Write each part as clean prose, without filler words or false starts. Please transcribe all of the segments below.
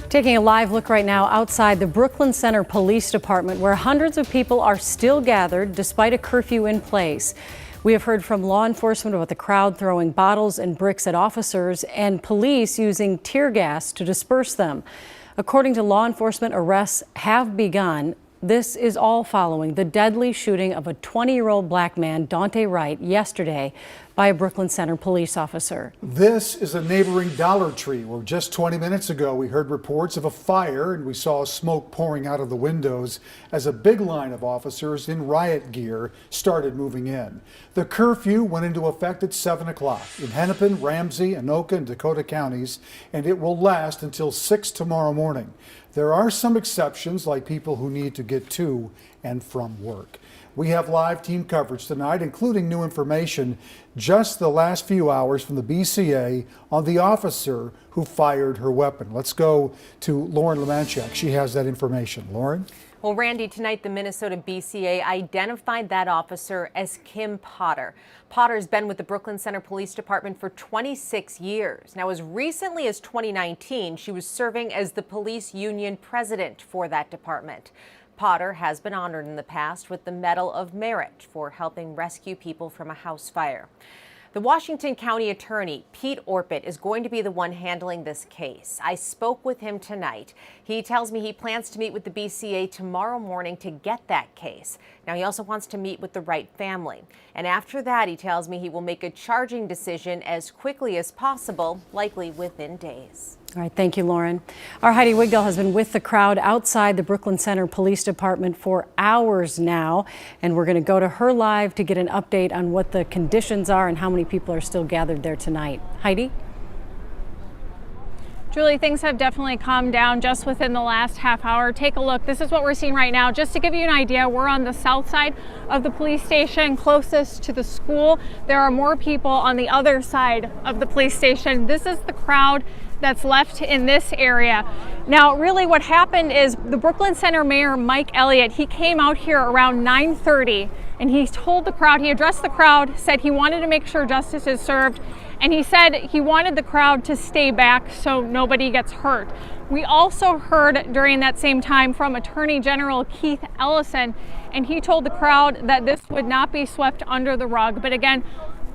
Taking a live look right now outside the Brooklyn Center Police Department, where hundreds of people are still gathered despite a curfew in place. We have heard from law enforcement about the crowd throwing bottles and bricks at officers and police using tear gas to disperse them. According to law enforcement, arrests have begun. This is all following the deadly shooting of a 20-year-old black man, Daunte Wright, yesterday by a Brooklyn Center police officer. This is a neighboring Dollar Tree where just 20 minutes ago we heard reports of a fire and we saw smoke pouring out of the windows as a big line of officers in riot gear started moving in. The curfew went into effect at 7 o'clock in Hennepin, Ramsey, Anoka, and Dakota counties, and it will last until 6 tomorrow morning. There are some exceptions, like people who need to get to and from work. We have live team coverage tonight, including new information just the last few hours from the BCA on the officer who fired her weapon. Let's go to Lauren Lemanchak. She has that information. Lauren? Well, Randy, tonight the Minnesota BCA identified that officer as Kim Potter. Potter's been with the Brooklyn Center Police Department for 26 years. Now, as recently as 2019, she was serving as the police union president for that department. Potter has been honored in the past with the Medal of Merit for helping rescue people from a house fire. The Washington County Attorney, Pete Orpett, is going to be the one handling this case. I spoke with him tonight. He tells me he plans to meet with the BCA tomorrow morning to get that case. Now, he also wants to meet with the Wright family. And after that, he tells me he will make a charging decision as quickly as possible, likely within days. All right, thank you, Lauren. Our Heidi Wigdal has been with the crowd outside the Brooklyn Center Police Department for hours now, and we're going to go to her live to get an update on what the conditions are and how many people are still gathered there tonight. Heidi? Julie, things have definitely calmed down just within the last half hour. Take a look. This is what we're seeing right now. Just to give you an idea, we're on the south side of the police station, closest to the school. There are more people on the other side of the police station. This is the crowd that's left in this area. Now, really what happened is the Brooklyn Center Mayor, Mike Elliott, he came out here around 9:30 and he told the crowd, he addressed the crowd, said he wanted to make sure justice is served, and he said he wanted the crowd to stay back so nobody gets hurt. We also heard during that same time from Attorney General Keith Ellison, and he told the crowd that this would not be swept under the rug. But again,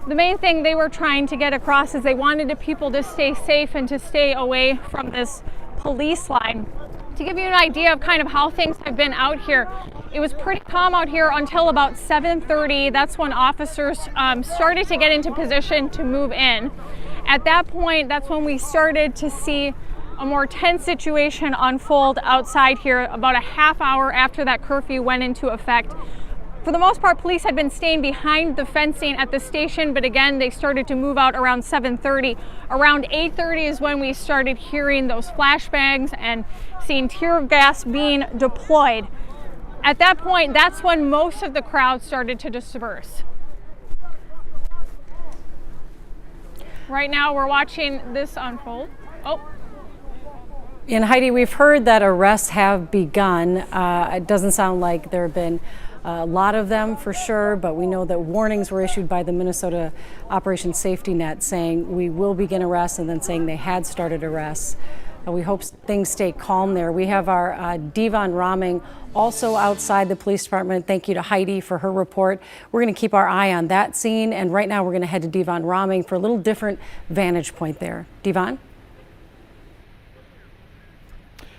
the main thing they were trying to get across is they wanted the people to stay safe and to stay away from this police line. To give you an idea of kind of how things have been out here, it was pretty calm out here until about 7:30. That's when officers started to get into position to move in. At that point, that's when we started to see a more tense situation unfold outside here about a half hour after that curfew went into effect. For the most part, police had been staying behind the fencing at the station, but again, they started to move out around 7:30. Around 8:30 is when we started hearing those flashbangs and seeing tear gas being deployed. At that point, that's when most of the crowd started to disperse. Right now, we're watching this unfold. Oh. And Heidi, we've heard that arrests have begun. It doesn't sound like there have been a lot of them for sure, but we know that warnings were issued by the Minnesota Operation Safety Net saying we will begin arrests and then saying they had started arrests. We hope things stay calm there. We have our Devon Rahming also outside the police department. Thank you to Heidi for her report. We're going to keep our eye on that scene, and right now we're going to head to Devon Rahming for a little different vantage point there. Devon?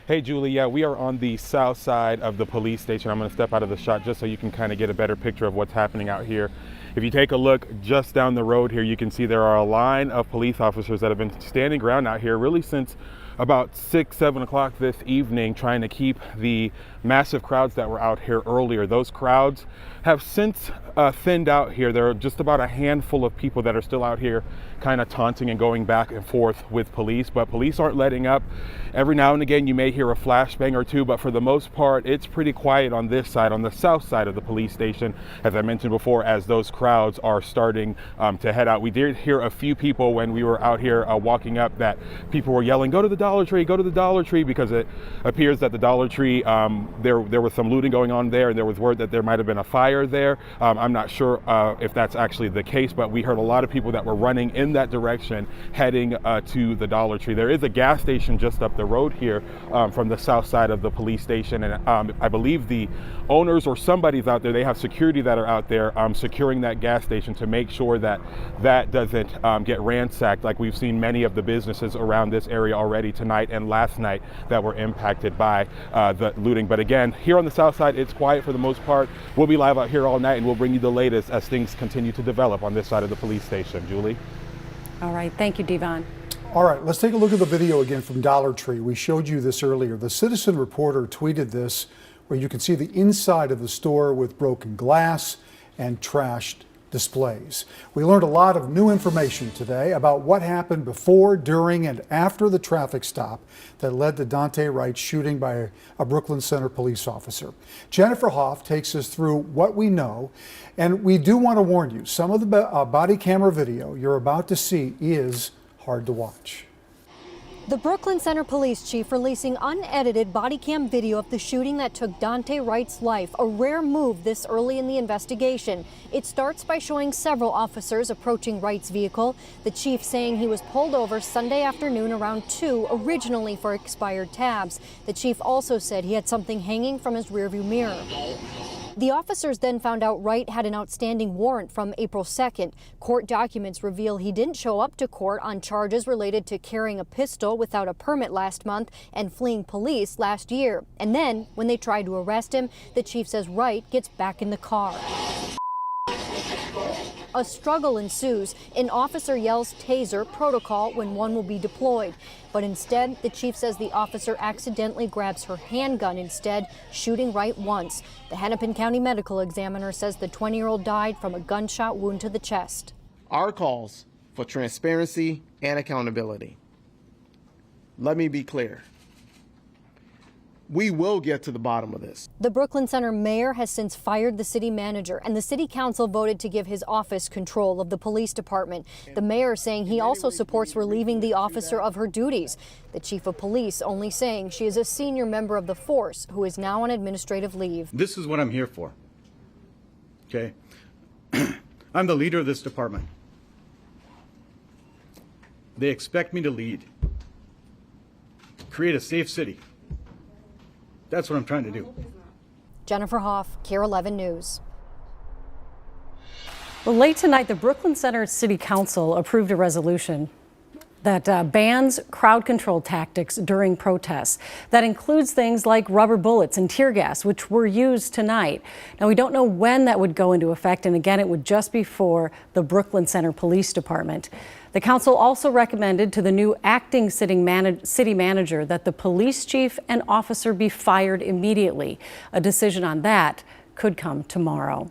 Hey, Julie. Yeah, we are on the south side of the police station. I'm going to step out of the shot just so you can kind of get a better picture of what's happening out here. If you take a look just down the road here, you can see there are a line of police officers that have been standing ground out here really since about 6, 7 o'clock this evening, trying to keep the massive crowds that were out here earlier. Those crowds have since thinned out here. There are just about a handful of people that are still out here kind of taunting and going back and forth with police, but police aren't letting up. Every now and again you may hear a flashbang or two, but for the most part it's pretty quiet on this side, on the south side of the police station, as I mentioned before, as those crowds crowds are starting to head out. We did hear a few people when we were out here walking up that people were yelling, "Go to the Dollar Tree, go to the Dollar Tree," because it appears that the Dollar Tree, there was some looting going on there, and there was word that there might have been a fire there. I'm not sure if that's actually the case, but we heard a lot of people that were running in that direction heading to the Dollar Tree. There is a gas station just up the road here from the south side of the police station, and I believe the owners or somebody's out there, they have security that are out there securing that gas station to make sure that that doesn't get ransacked, like we've seen many of the businesses around this area already tonight and last night that were impacted by the looting. But again, here on the south side, it's quiet for the most part. We'll be live out here all night, and we'll bring you the latest as things continue to develop on this side of the police station. Julie? All right. Thank you, Devon. All right, let's take a look at the video again from Dollar Tree. We showed you this earlier. The Citizen reporter tweeted this, where you can see the inside of the store with broken glass and trashed displays. We learned a lot of new information today about what happened before, during, and after the traffic stop that led to Daunte Wright's shooting by a Brooklyn Center police officer. Jennifer Hoff takes us through what we know, and we do want to warn you, some of the body camera video you're about to see is hard to watch. The Brooklyn Center police chief releasing unedited body cam video of the shooting that took Daunte Wright's life, a rare move this early in the investigation. It starts by showing several officers approaching Wright's vehicle, the chief saying he was pulled over Sunday afternoon around 2, originally for expired tabs. The chief also said he had something hanging from his rearview mirror. The officers then found out Wright had an outstanding warrant from April 2nd. Court documents reveal he didn't show up to court on charges related to carrying a pistol without a permit last month and fleeing police last year. And then, when they tried to arrest him, the chief says Wright gets back in the car. A struggle ensues. An officer yells taser protocol when one will be deployed. But instead, the chief says the officer accidentally grabs her handgun instead, shooting Wright once. The Hennepin County medical examiner says the 20-year-old died from a gunshot wound to the chest. Our calls for transparency and accountability. Let me be clear. We will get to the bottom of this. The Brooklyn Center mayor has since fired the city manager, and the city council voted to give his office control of the police department. The mayor saying he also supports relieving the officer of her duties. The chief of police only saying she is a senior member of the force who is now on administrative leave. This is what I'm here for. Okay? I'm the leader of this department. They expect me to lead. Create a safe city. That's what I'm trying to do. Jennifer Hoff, KARE 11 News. Well, late tonight, the Brooklyn Center City Council approved a resolution that bans crowd control tactics during protests. That includes things like rubber bullets and tear gas, which were used tonight. Now, we don't know when that would go into effect, and again, it would just be for the Brooklyn Center Police Department. The council also recommended to the new acting city manager that the police chief and officer be fired immediately. A decision on that could come tomorrow.